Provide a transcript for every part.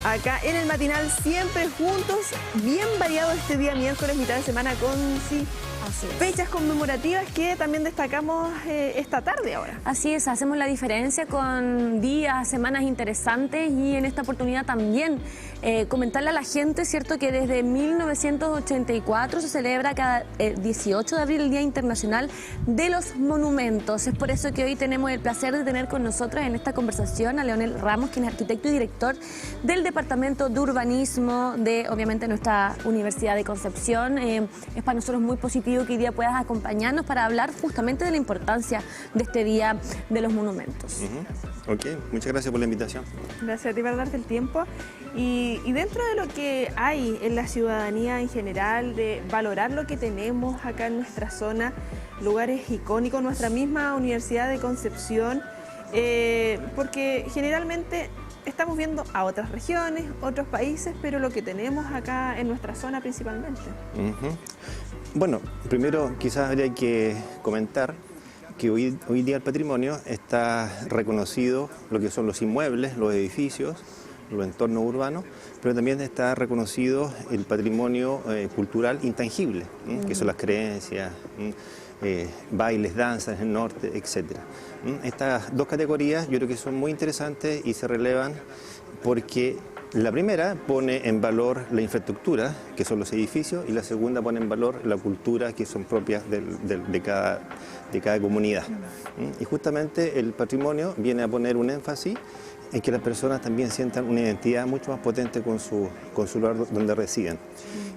Acá en el matinal, siempre juntos, bien variado este día miércoles, mitad de semana, con fechas conmemorativas que también destacamos esta tarde ahora. Así es, hacemos la diferencia con días, semanas interesantes y en esta oportunidad también comentarle a la gente, ¿cierto?, que desde 1984 se celebra cada 18 de abril el Día Internacional de los Monumentos. Es por eso que hoy tenemos el placer de tener con nosotros en esta conversación a Leonel Ramos, quien es arquitecto y director del Departamento de Urbanismo de, obviamente, nuestra Universidad de Concepción. Es para nosotros muy positivo que hoy día puedas acompañarnos para hablar justamente de la importancia de este Día de los Monumentos. Ok, muchas gracias por la invitación. Gracias a ti por darte el tiempo. Y dentro de lo que hay en la ciudadanía en general, de valorar lo que tenemos acá en nuestra zona, lugares icónicos, nuestra misma Universidad de Concepción, porque generalmente estamos viendo a otras regiones, otros países, pero lo que tenemos acá en nuestra zona principalmente. Bueno, primero quizás habría que comentar que hoy día el patrimonio está reconocido, lo que son los inmuebles, los edificios, los entornos urbanos, pero también está reconocido el patrimonio cultural intangible, que son las creencias, bailes, danzas en el norte, etc. Estas dos categorías yo creo que son muy interesantes y se relevan porque la primera pone en valor la infraestructura, que son los edificios, y la segunda pone en valor la cultura, que son propias de cada comunidad. Y justamente el patrimonio viene a poner un énfasis en que las personas también sientan una identidad mucho más potente con su lugar donde residen.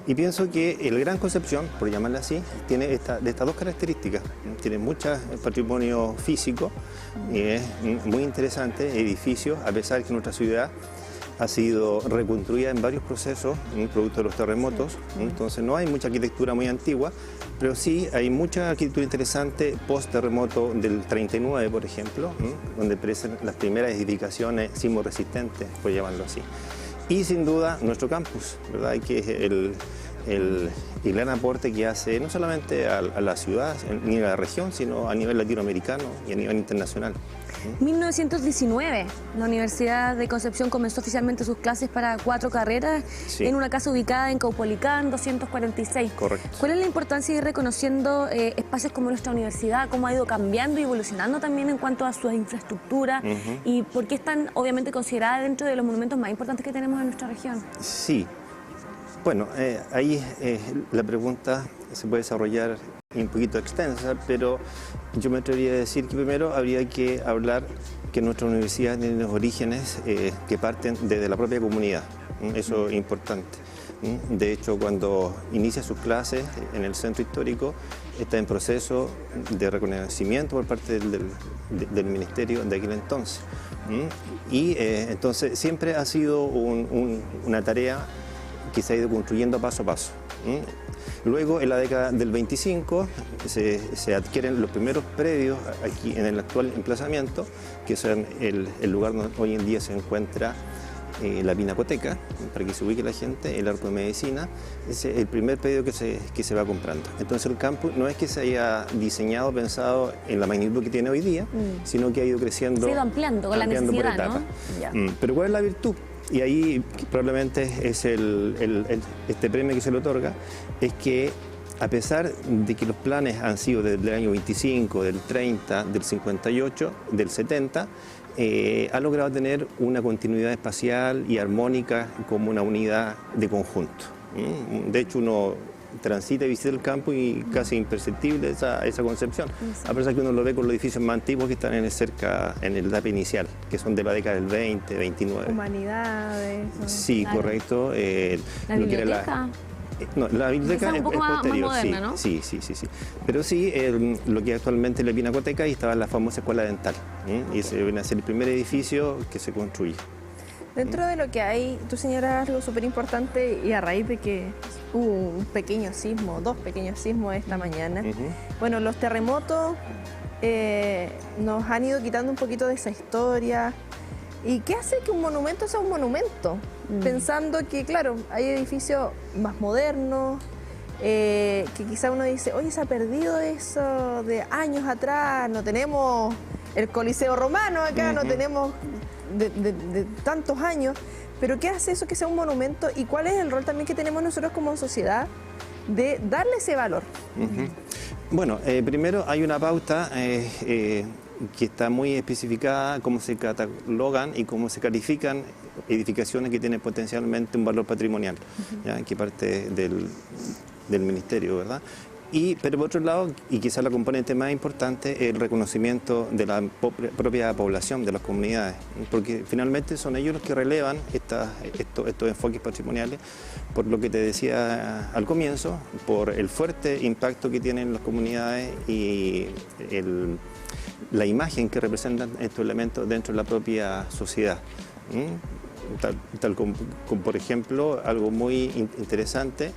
Y pienso que el Gran Concepción, por llamarla así, tiene de estas dos características. Tiene mucho patrimonio físico, y es muy interesante, edificios, a pesar de que nuestra ciudad ha sido reconstruida en varios procesos, producto de los terremotos, entonces no hay mucha arquitectura muy antigua, pero sí hay mucha arquitectura interesante post-terremoto del 39, por ejemplo, donde aparecen las primeras edificaciones sismo-resistentes, por llamarlo así. Y sin duda nuestro campus, ¿verdad?, que es el gran aporte que hace no solamente a la ciudad ni a la región, sino a nivel latinoamericano y a nivel internacional. 1919, la Universidad de Concepción comenzó oficialmente sus clases para 4 carreras en una casa ubicada en Caupolicán 246. Correcto. ¿Cuál es la importancia de ir reconociendo espacios como nuestra universidad, cómo ha ido cambiando y evolucionando también en cuanto a su infraestructura y por qué es tan obviamente considerada dentro de los monumentos más importantes que tenemos en nuestra región? Sí, bueno, ahí la pregunta se puede desarrollar un poquito extensa, pero yo me atrevería a decir que primero habría que hablar que nuestra universidad tiene los orígenes que parten desde la propia comunidad. Eso es importante. De hecho, cuando inicia sus clases en el centro histórico, está en proceso de reconocimiento por parte del ministerio de aquel entonces. Y entonces siempre ha sido una tarea que se ha ido construyendo paso a paso. Luego, en la década del 25, se adquieren los primeros predios aquí en el actual emplazamiento, que son el lugar donde hoy en día se encuentra la Pinacoteca, para que se ubique la gente, el Arco de Medicina. Ese es el primer predio que se va comprando. Entonces el campus no es que se haya diseñado, pensado en la magnitud que tiene hoy día, sino que ha ido creciendo. Se ha ido ampliando con la necesidad, por etapa, ¿no? Pero ¿cuál es la virtud? Y ahí probablemente es este premio que se le otorga, es que a pesar de que los planes han sido desde el año 25, del 30, del 58, del 70, ha logrado tener una continuidad espacial y armónica como una unidad de conjunto. De hecho, uno transita y visita el campo y casi imperceptible esa concepción, a pesar que uno lo ve con los edificios más antiguos que están cerca en el etapa inicial, que son de la década del 20, 29. Humanidades. Sí, claro. Correcto. ¿La biblioteca? No, la biblioteca es un poco más posterior, moderna, ¿no? Sí. Pero sí, lo que actualmente es la Pinacoteca, y estaba la famosa escuela dental. Y ese viene a ser el primer edificio que se construye. Dentro de lo que hay, tú señalas algo súper importante, y a raíz de que hubo un pequeño sismo, 2 pequeños sismos esta mañana, bueno, los terremotos nos han ido quitando un poquito de esa historia. ¿Y qué hace que un monumento sea un monumento? Pensando que, claro, hay edificios más modernos, que quizá uno dice, oye, se ha perdido eso de años atrás, no tenemos el Coliseo Romano acá, no tenemos de tantos años, pero ¿qué hace eso que sea un monumento y cuál es el rol también que tenemos nosotros como sociedad de darle ese valor? Bueno, primero hay una pauta que está muy especificada, cómo se catalogan y cómo se califican edificaciones que tienen potencialmente un valor patrimonial, ¿ya? Que parte del ministerio, ¿verdad? Pero por otro lado, y quizás la componente más importante, el reconocimiento de la propia población, de las comunidades, porque finalmente son ellos los que relevan estos enfoques patrimoniales, por lo que te decía al comienzo, por el fuerte impacto que tienen las comunidades y la imagen que representan estos elementos dentro de la propia sociedad. Tal como, por ejemplo, algo muy interesante,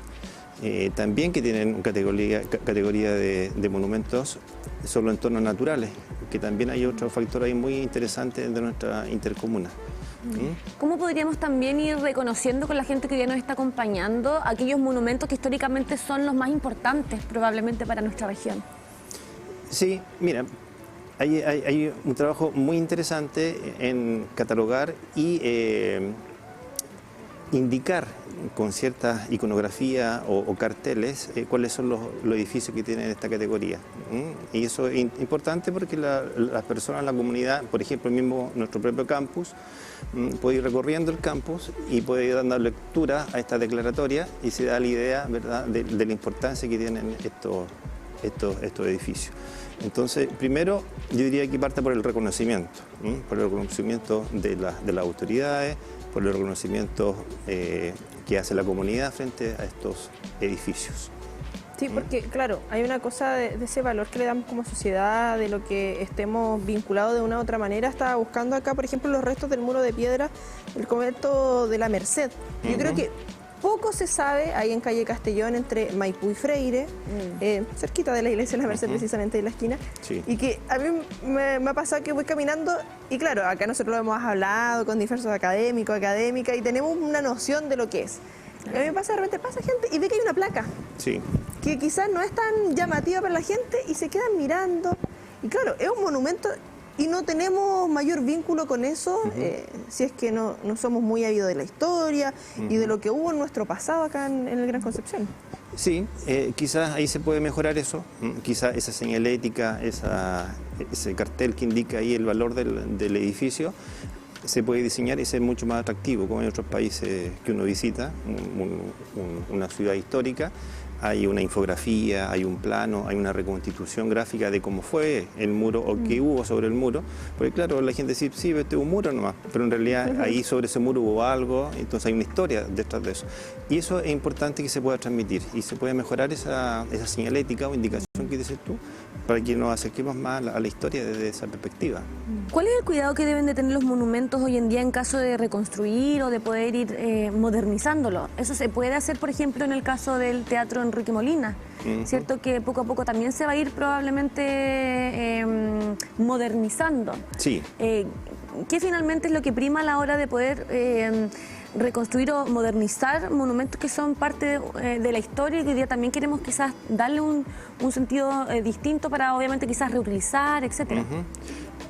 también que tienen categoría de monumentos son los entornos naturales, que también hay otro factor ahí muy interesante de nuestra intercomuna. ¿Cómo podríamos también ir reconociendo con la gente que ya nos está acompañando aquellos monumentos que históricamente son los más importantes probablemente para nuestra región? Sí, mira, hay un trabajo muy interesante en catalogar y indicar con cierta iconografía o carteles cuáles son los edificios que tienen esta categoría. Y eso es importante porque las personas, la comunidad, por ejemplo, nuestro propio campus, puede ir recorriendo el campus y puede ir dando lectura a esta declaratoria y se da la idea, ¿verdad?, de la importancia que tienen estos edificios. Entonces, primero, yo diría que parte por el reconocimiento de las autoridades, por el reconocimiento que hace la comunidad frente a estos edificios. Sí, porque claro, hay una cosa de ese valor que le damos como sociedad, de lo que estemos vinculados de una u otra manera. Estaba buscando acá, por ejemplo, los restos del muro de piedra del convento de la Merced. Yo creo que poco se sabe ahí en calle Castellón, entre Maipú y Freire, cerquita de la iglesia de la Merced, precisamente de la esquina. Sí. Y que a mí me ha pasado que voy caminando y claro, acá nosotros lo hemos hablado con diversos académicos, académicas y tenemos una noción de lo que es. A mí me pasa, de repente pasa gente y ve que hay una placa. Sí. Que quizás no es tan llamativa para la gente y se quedan mirando. Y claro, es un monumento y no tenemos mayor vínculo con eso si es que no somos muy habidos de la historia y de lo que hubo en nuestro pasado acá en el Gran Concepción. Sí, quizás ahí se puede mejorar eso, quizás esa señalética, ese cartel que indica ahí el valor del edificio, se puede diseñar y ser mucho más atractivo, como en otros países que uno visita, una ciudad histórica. Hay una infografía, hay un plano, hay una reconstitución gráfica de cómo fue el muro o qué hubo sobre el muro. Porque claro, la gente dice, sí, este es un muro nomás, pero en realidad ahí sobre ese muro hubo algo, entonces hay una historia detrás de eso. Y eso es importante que se pueda transmitir y se puede mejorar esa señalética o indicación que dices tú, para que nos acerquemos más a la historia desde esa perspectiva. ¿Cuál es el cuidado que deben de tener los monumentos hoy en día en caso de reconstruir o de poder ir modernizándolo? Eso se puede hacer, por ejemplo, en el caso del Teatro Enrique Molina, ¿cierto? Que poco a poco también se va a ir probablemente modernizando. Sí. ¿Qué finalmente es lo que prima a la hora de poder reconstruir o modernizar monumentos que son parte de la historia y que hoy día también queremos quizás darle un sentido distinto para obviamente quizás reutilizar, etcétera?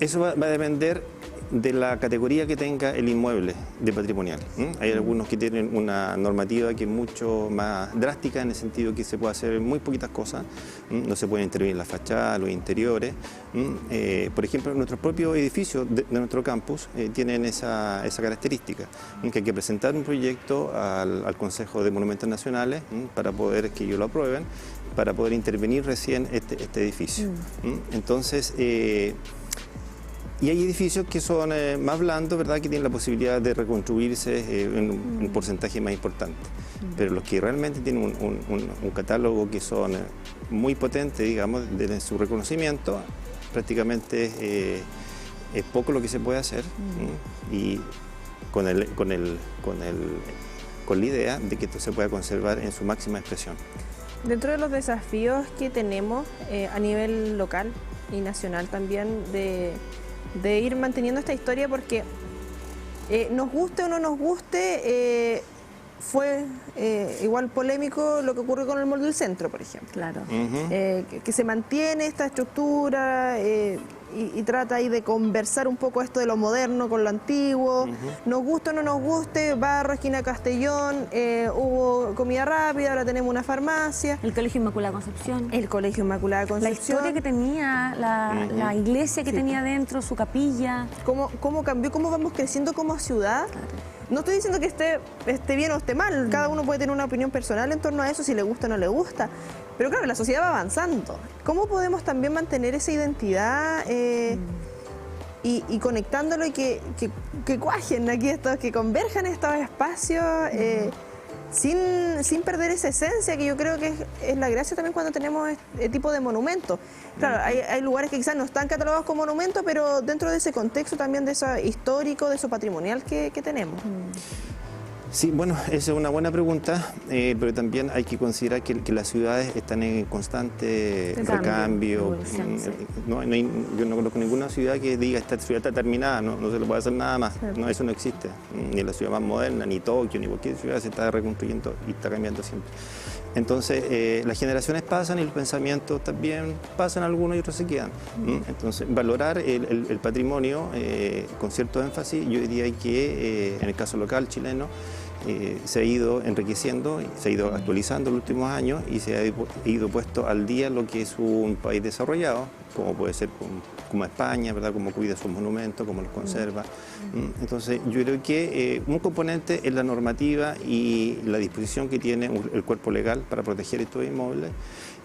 Eso va a depender de la categoría que tenga el inmueble de patrimonial. Hay algunos que tienen una normativa que es mucho más drástica en el sentido que se puede hacer muy poquitas cosas, no se puede intervenir en la fachada, los interiores. Por ejemplo, nuestros propios edificios de nuestro campus tienen esa característica, que hay que presentar un proyecto al Consejo de Monumentos Nacionales para poder que ellos lo aprueben, para poder intervenir recién este edificio. Entonces, y hay edificios que son más blandos, ¿verdad?, que tienen la posibilidad de reconstruirse en un porcentaje más importante. Pero los que realmente tienen un catálogo que son muy potentes, digamos, de su reconocimiento, prácticamente es poco lo que se puede hacer y con la idea de que esto se pueda conservar en su máxima expresión. Dentro de los desafíos que tenemos a nivel local y nacional también de ir manteniendo esta historia, porque nos guste o no nos guste, fue igual polémico lo que ocurrió con el Mall del Centro, por ejemplo. Claro. Que se mantiene esta estructura y trata ahí de conversar un poco esto de lo moderno con lo antiguo. Nos guste o no nos guste, Barro, esquina Castellón, hubo comida rápida, ahora tenemos una farmacia. El Colegio Inmaculada Concepción. El Colegio Inmaculada Concepción. La historia que tenía, la iglesia que tenía dentro, su capilla. ¿Cómo cambió? ¿Cómo vamos creciendo como ciudad? Claro. No estoy diciendo que esté bien o esté mal, cada uno puede tener una opinión personal en torno a eso, si le gusta o no le gusta. Pero claro, la sociedad va avanzando. ¿Cómo podemos también mantener esa identidad y conectándolo y que cuajen aquí estos, que converjan estos espacios sin perder esa esencia, que yo creo que es la gracia también cuando tenemos este tipo de monumentos? Claro, hay lugares que quizás no están catalogados como monumentos, pero dentro de ese contexto también de eso histórico, de eso patrimonial que tenemos. Sí, bueno, esa es una buena pregunta, pero también hay que considerar que las ciudades están en constante recambio. Yo no conozco ninguna ciudad que diga esta ciudad está terminada, no se le puede hacer nada más. No, eso no existe. Ni la ciudad más moderna, ni Tokio, ni cualquier ciudad se está reconstruyendo y está cambiando siempre. Entonces, las generaciones pasan y los pensamientos también pasan, algunos y otros se quedan. Entonces, valorar el patrimonio con cierto énfasis, yo diría que en el caso local chileno, se ha ido enriqueciendo, se ha ido actualizando en los últimos años y se ha ido puesto al día lo que es un país desarrollado, como puede ser como España, ¿verdad? Como cuida sus monumentos, como los conserva. Entonces, yo creo que un componente es la normativa y la disposición que tiene el cuerpo legal para proteger estos inmuebles,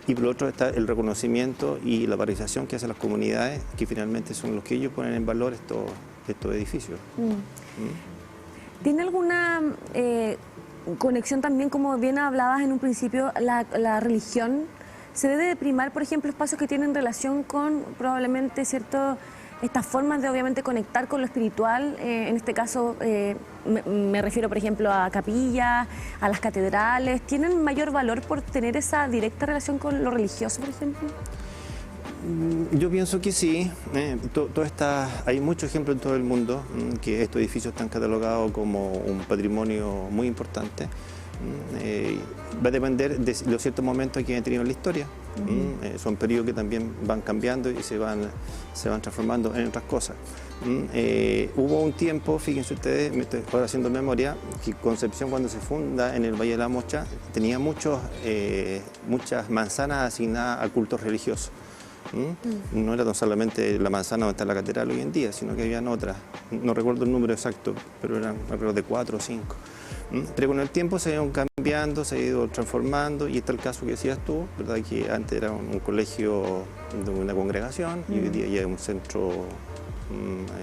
y por otro está el reconocimiento y la valorización que hacen las comunidades, que finalmente son los que ellos ponen en valor estos edificios. ¿Tiene alguna conexión también, como bien hablabas en un principio, la religión? ¿Se debe de primar, por ejemplo, espacios que tienen relación con probablemente estas formas de obviamente conectar con lo espiritual? En este caso me refiero, por ejemplo, a capillas, a las catedrales. ¿Tienen mayor valor por tener esa directa relación con lo religioso, por ejemplo? Yo pienso que sí. Hay muchos ejemplos en todo el mundo que estos edificios están catalogados como un patrimonio muy importante. Va a depender de los ciertos momentos que han tenido en la historia. Son periodos que también van cambiando y se van transformando en otras cosas. Hubo un tiempo, fíjense ustedes, me estoy ahora haciendo memoria, que Concepción, cuando se funda en el Valle de la Mocha, tenía muchas manzanas asignadas a cultos religiosos. No era solamente la manzana donde está la catedral hoy en día, sino que habían otras. No recuerdo el número exacto, pero eran alrededor de 4 o 5. Pero con el tiempo se ha ido cambiando, se ha ido transformando, y está el caso que decías tú, ¿verdad? Que antes era un colegio de una congregación y hoy día ya es un centro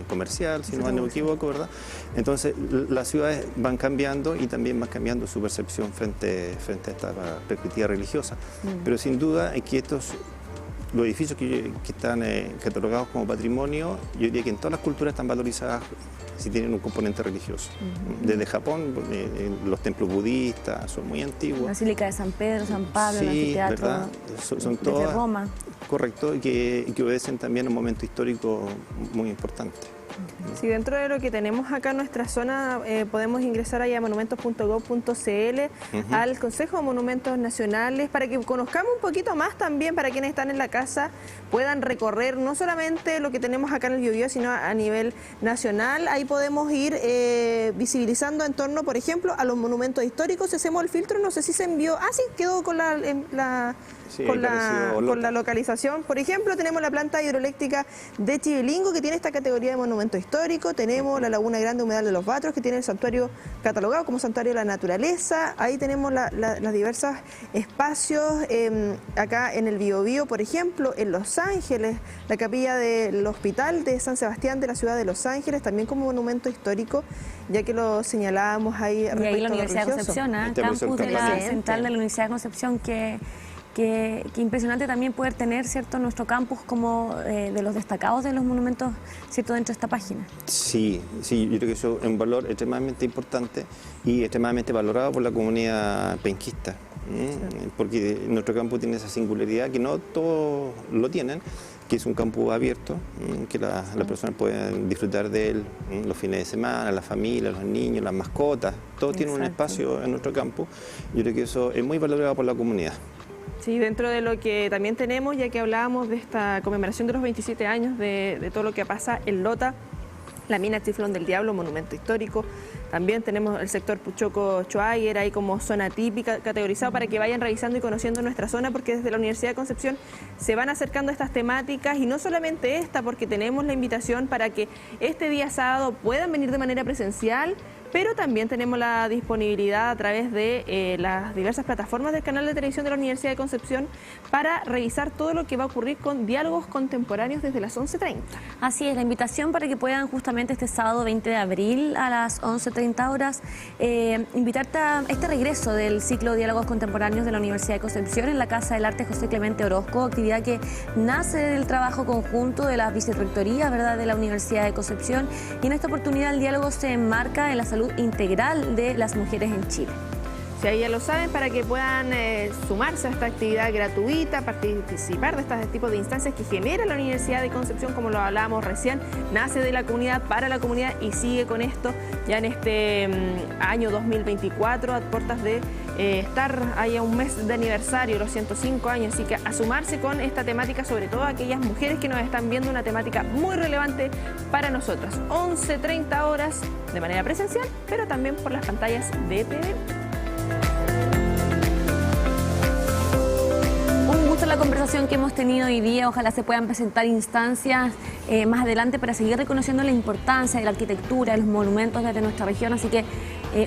comercial, si no me equivoco, ¿verdad? Entonces las ciudades van cambiando y también van cambiando su percepción frente a esta perspectiva religiosa. Pero sin duda es que los edificios que están catalogados como patrimonio, yo diría que en todas las culturas están valorizadas si tienen un componente religioso. Desde Japón, los templos budistas son muy antiguos. La Basílica de San Pedro, San Pablo, el anfiteatro, ¿verdad? Son todas, desde Roma. Correcto, y que obedecen también a un momento histórico muy importante. Sí, dentro de lo que tenemos acá en nuestra zona, podemos ingresar ahí a monumentos.gov.cl, al Consejo de Monumentos Nacionales, para que conozcamos un poquito más también, para quienes están en la casa puedan recorrer no solamente lo que tenemos acá en el Biobío, sino a nivel nacional. Ahí podemos ir visibilizando en torno, por ejemplo, a los monumentos históricos. Si hacemos el filtro, no sé si se envió, sí, quedó con la localización. Por ejemplo, tenemos la planta hidroeléctrica de Chivilingo, que tiene esta categoría de monumento histórico. Tenemos la Laguna Grande Humedal de los Batros, que tiene el santuario catalogado como santuario de la naturaleza. Ahí tenemos los diversos espacios. Acá en el Biobío, por ejemplo, en Los Ángeles, la capilla del Hospital de San Sebastián de la ciudad de Los Ángeles, también como monumento histórico, ya que lo señalábamos ahí. Y ahí la Universidad de Concepción, campus de la central de la Universidad de Concepción, que impresionante también poder tener, ¿cierto?, nuestro campus como de los destacados de los monumentos, ¿cierto?, dentro de esta página. Sí, yo creo que eso es un valor extremadamente importante y extremadamente valorado por la comunidad penquista. porque nuestro campo tiene esa singularidad que no todos lo tienen, que es un campo abierto, que las personas pueden disfrutar de él los fines de semana, la familia, los niños, las mascotas, todo tiene un espacio en nuestro campo. Yo creo que eso es muy valorado por la comunidad. Sí, dentro de lo que también tenemos, ya que hablábamos de esta conmemoración de los 27 años de todo lo que pasa en Lota, la mina Chiflón del Diablo, monumento histórico. También tenemos el sector Puchoco-Choaguer ahí como zona típica, categorizado para que vayan revisando y conociendo nuestra zona, porque desde la Universidad de Concepción se van acercando a estas temáticas, y no solamente esta, porque tenemos la invitación para que este día sábado puedan venir de manera presencial, pero también tenemos la disponibilidad a través de las diversas plataformas del canal de televisión de la Universidad de Concepción para revisar todo lo que va a ocurrir con diálogos contemporáneos desde las 11:30. Así es, la invitación para que puedan justamente este sábado 20 de abril a las 11:30 horas invitarte a este regreso del ciclo de diálogos contemporáneos de la Universidad de Concepción en la Casa del Arte José Clemente Orozco, actividad que nace del trabajo conjunto de las vicerrectorías, ¿verdad?, de la Universidad de Concepción, y en esta oportunidad el diálogo se enmarca en la salud integral de las mujeres en Chile. Si ahí ya lo saben, para que puedan sumarse a esta actividad gratuita, participar de este tipo de instancias que genera la Universidad de Concepción, como lo hablábamos recién, nace de la comunidad para la comunidad y sigue con esto ya en este año 2024, a puertas de estar ahí a un mes de aniversario, los 105 años, así que a sumarse con esta temática, sobre todo aquellas mujeres que nos están viendo, una temática muy relevante para nosotras. 11:30 horas de manera presencial, pero también por las pantallas de TV. La conversación que hemos tenido hoy día, ojalá se puedan presentar instancias más adelante para seguir reconociendo la importancia de la arquitectura, de los monumentos desde nuestra región, así que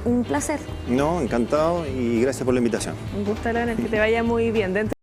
un placer. No, encantado y gracias por la invitación. Un gusto, Leonel, que te vaya muy bien.